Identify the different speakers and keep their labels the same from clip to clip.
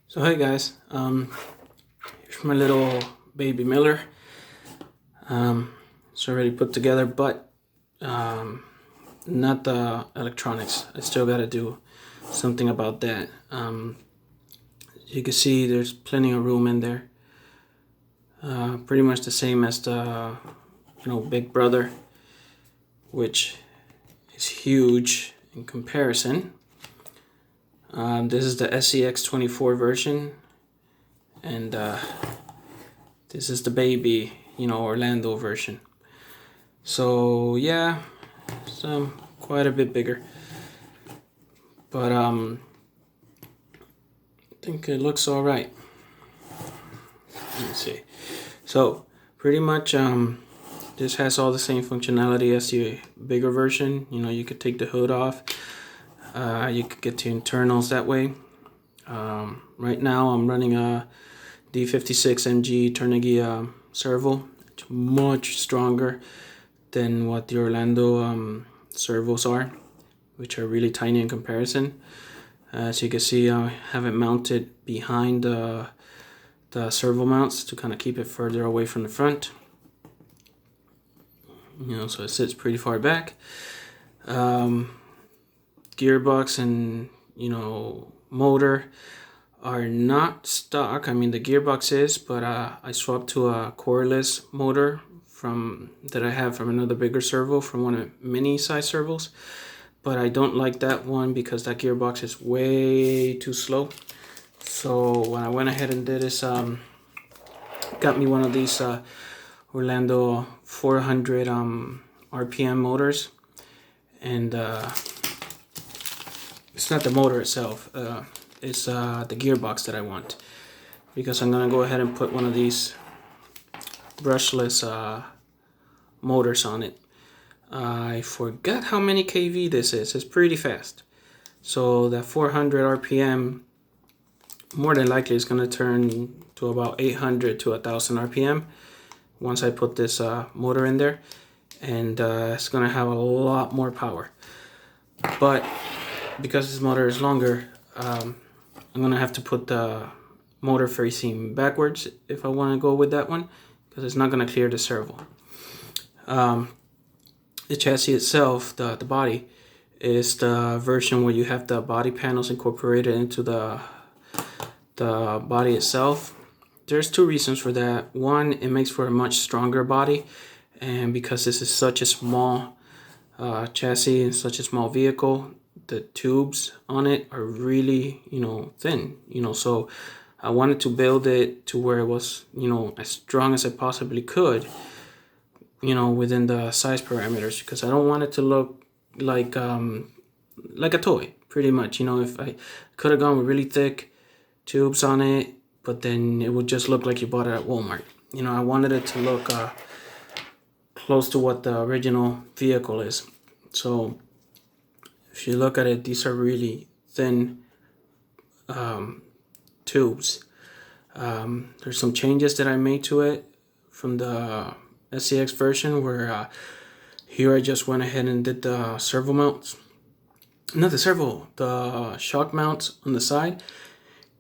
Speaker 1: So hey guys, here's my little baby Miller. It's already put together, but not the electronics. I still got to do something about that. You can see there's plenty of room in there. Pretty much the same as the Big Brother, which is huge in comparison. This is the SCX24 version, and this is the baby, Orlandoo version. So yeah, it's quite a bit bigger, but I think it looks all right. Let's see. So pretty much this has all the same functionality as the bigger version. You could take the hood off. You could get to internals that way. Right now I'm running a D56MG Carnegie servo. It's much stronger than what the Orlandoo servos are, which are really tiny in comparison. As you can see, I have it mounted behind the servo mounts to kind of keep it further away from the front. So it sits pretty far back. Gearbox and motor are not stock. I mean, the gearbox is, but I swapped to a coreless motor that I have from another bigger servo, from one of the mini size servos. But I don't like that one because that gearbox is way too slow. So when I went ahead and did this, got me one of these Orlandoo 400 RPM motors, and it's not the motor itself, it's the gearbox that I want, because I'm gonna go ahead and put one of these brushless motors on it. I forgot how many kV this is. It's pretty fast. So that 400 RPM more than likely is gonna turn to about 800 to 1000 RPM once I put this motor in there, and it's gonna have a lot more power. But because this motor is longer, I'm gonna have to put the motor facing backwards if I want to go with that one, because it's not gonna clear the servo. The chassis itself, the body, is the version where you have the body panels incorporated into the body itself. There's two reasons for that. One, it makes for a much stronger body, and because this is such a small chassis and such a small vehicle, the tubes on it are really thin, so I wanted to build it to where it was as strong as I possibly could, within the size parameters, because I don't want it to look like a toy, pretty much. If I could have gone with really thick tubes on it, but then it would just look like you bought it at Walmart. I wanted it to look close to what the original vehicle is. So if you look at it, these are really thin tubes. There's some changes that I made to it from the SCX version, where here I just went ahead and did the servo mounts. Not the servo, the shock mounts on the side.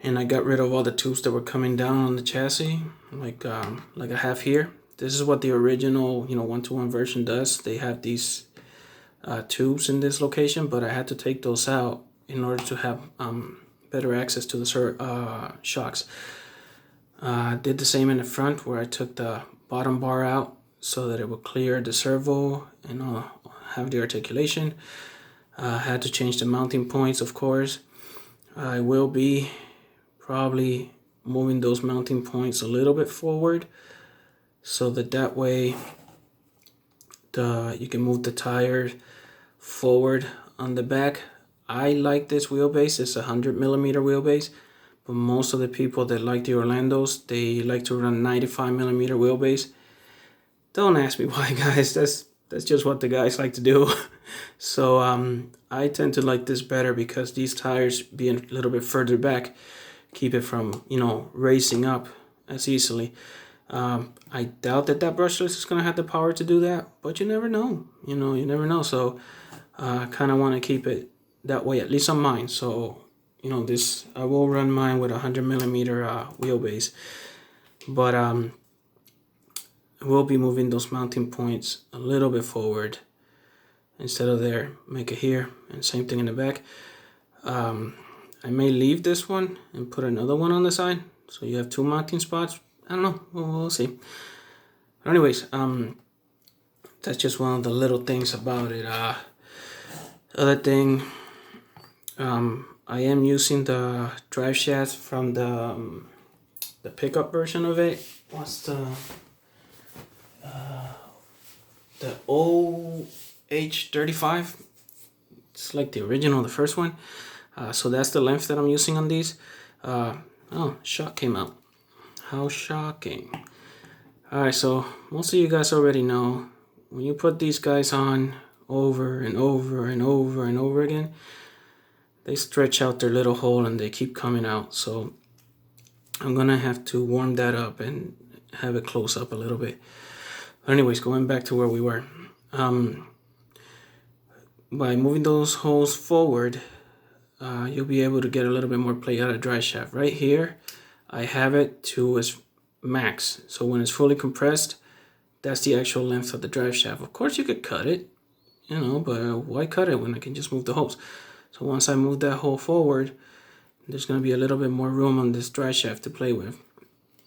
Speaker 1: And I got rid of all the tubes that were coming down on the chassis, like I have here. This is what the original 1-to-1 version does. They have these tubes in this location, but I had to take those out in order to have better access to the shocks. Did the same in the front, where I took the bottom bar out so that it would clear the servo and have the articulation. Had to change the mounting points, of course. I will be probably moving those mounting points a little bit forward, so that way you can move the tire forward on the back. I like this wheelbase. It's a 100mm wheelbase, but most of the people that like the Orlandoos, they like to run 95mm wheelbase. Don't ask me why, guys. That's just what the guys like to do. So I tend to like this better, because these tires being a little bit further back keep it from racing up as easily. I doubt that brushless is gonna have the power to do that, but you never know. You never know. So I kind of want to keep it that way, at least on mine. So you know, this, I will run mine with 100mm wheelbase, but we'll be moving those mounting points a little bit forward instead of there. Make it here, and same thing in the back. I may leave this one and put another one on the side, so you have two mounting spots. I don't know, we'll see. But anyways, that's just one of the little things about it. Other thing, I am using the drive shaft from the pickup version of it. What's the OH35? It's like the original, the first one. So that's the length that I'm using on these. Oh, shock came out. How shocking. Alright, so most of you guys already know, when you put these guys on over and over and over and over again, they stretch out their little hole and they keep coming out. So I'm gonna have to warm that up and have it close up a little bit. But anyways, going back to where we were. By moving those holes forward, you'll be able to get a little bit more play out of drive shaft. Right here, I have it to its max. So when it's fully compressed, that's the actual length of the drive shaft. Of course, you could cut it, you know, but why cut it when I can just move the holes? So once I move that hole forward, there's going to be a little bit more room on this drive shaft to play with.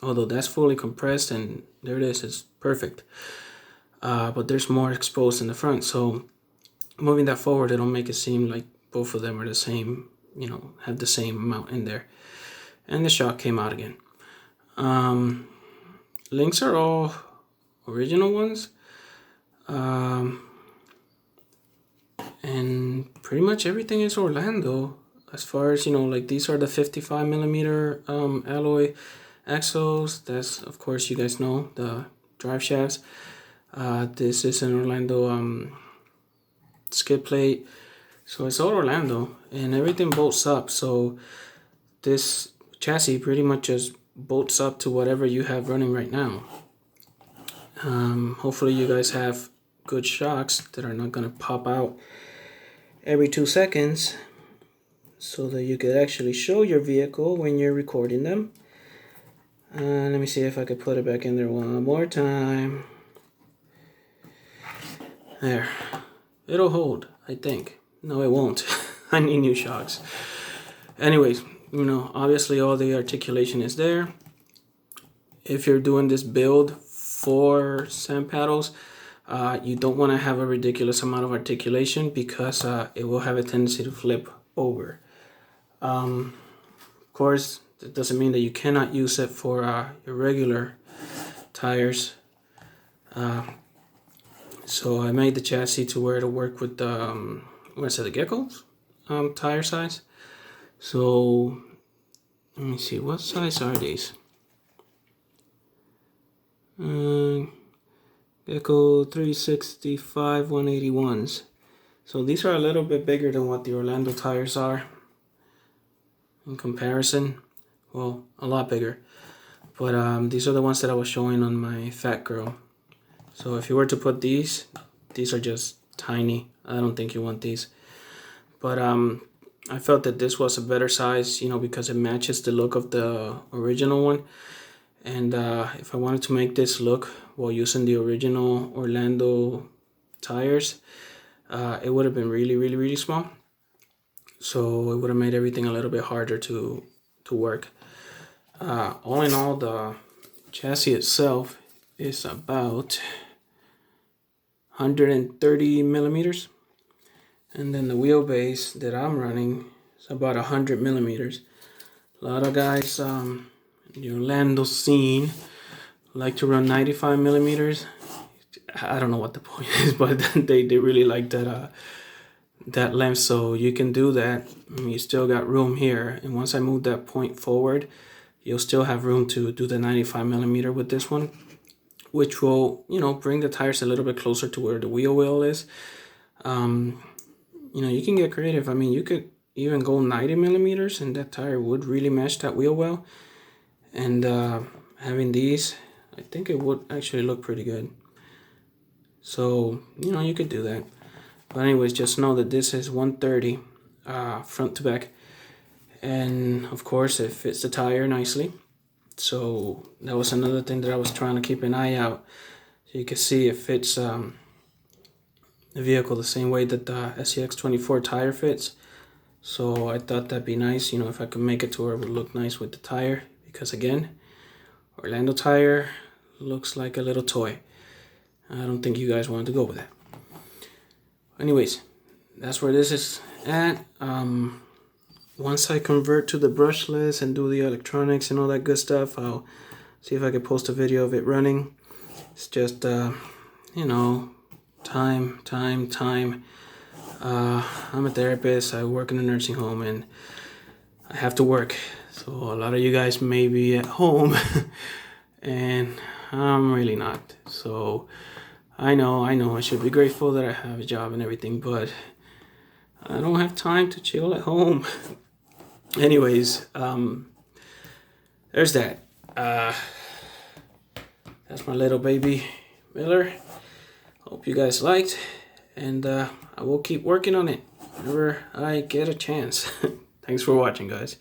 Speaker 1: Although that's fully compressed, and there it is, it's perfect. But there's more exposed in the front. So moving that forward, it'll make it seem like both of them are the same, you know, have the same amount in there. And the shock came out again. Links are all original ones. And pretty much everything is Orlandoo. As far as, you know, like these are the 55mm alloy axles. That's, of course, you guys know, the drive shafts. This is an Orlandoo skid plate. So it's all Orlandoo, and everything bolts up. So this chassis pretty much just bolts up to whatever you have running right now. Hopefully you guys have good shocks that are not going to pop out every 2 seconds, so that you could actually show your vehicle when you're recording them. Let me see if I could put it back in there one more time. There. It'll hold, I think. No, it won't. I need new shocks. Anyways, you know, obviously all the articulation is there. If you're doing this build for sand paddles, you don't want to have a ridiculous amount of articulation, because it will have a tendency to flip over. Of course, that doesn't mean that you cannot use it for your regular tires. So I made the chassis to where it'll work with the, the Gecko's tire size. So let me see, what size are these? Gecko 365 181s. So these are a little bit bigger than what the Orlandoo tires are in comparison. Well, a lot bigger. But these are the ones that I was showing on my Fat Girl. So if you were to put these are just tiny. I don't think you want these. But I felt that this was a better size, you know, because it matches the look of the original one. And if I wanted to make this look while using the original Orlandoo tires, it would have been really, really, really small. So it would have made everything a little bit harder to work. All in all, the chassis itself is about 130mm. And then the wheelbase that I'm running is about 100mm. A lot of guys in the Orlandoo scene like to run 95mm. I don't know what the point is, but they really like that length. So you can do that. You still got room here. And once I move that point forward, you'll still have room to do the 95mm with this one, which will, you know, bring the tires a little bit closer to where the wheel well is. You know, you can get creative. I mean, you could even go 90mm, and that tire would really match that wheel well. And having these, I think it would actually look pretty good. So, you know, you could do that. But anyways, just know that this is 130 front to back. and of course it fits the tire nicely. So that was another thing that I was trying to keep an eye out. So you can see it fits the vehicle the same way that the SCX24 tire fits. So I thought that'd be nice, you know, if I could make it to where it would look nice with the tire. Because again, Orlandoo tire looks like a little toy. I don't think you guys wanted to go with that. Anyways, that's where this is at. Once I convert to the brushless and do the electronics and all that good stuff, I'll see if I can post a video of it running. It's just, you know, time. I'm a therapist. I work in a nursing home and I have to work. So a lot of you guys may be at home and I'm really not. So I know I should be grateful that I have a job and everything, but I don't have time to chill at home. Anyways, there's that. That's my little baby Miller. Hope you guys liked, and I will keep working on it whenever I get a chance. Thanks for watching, guys.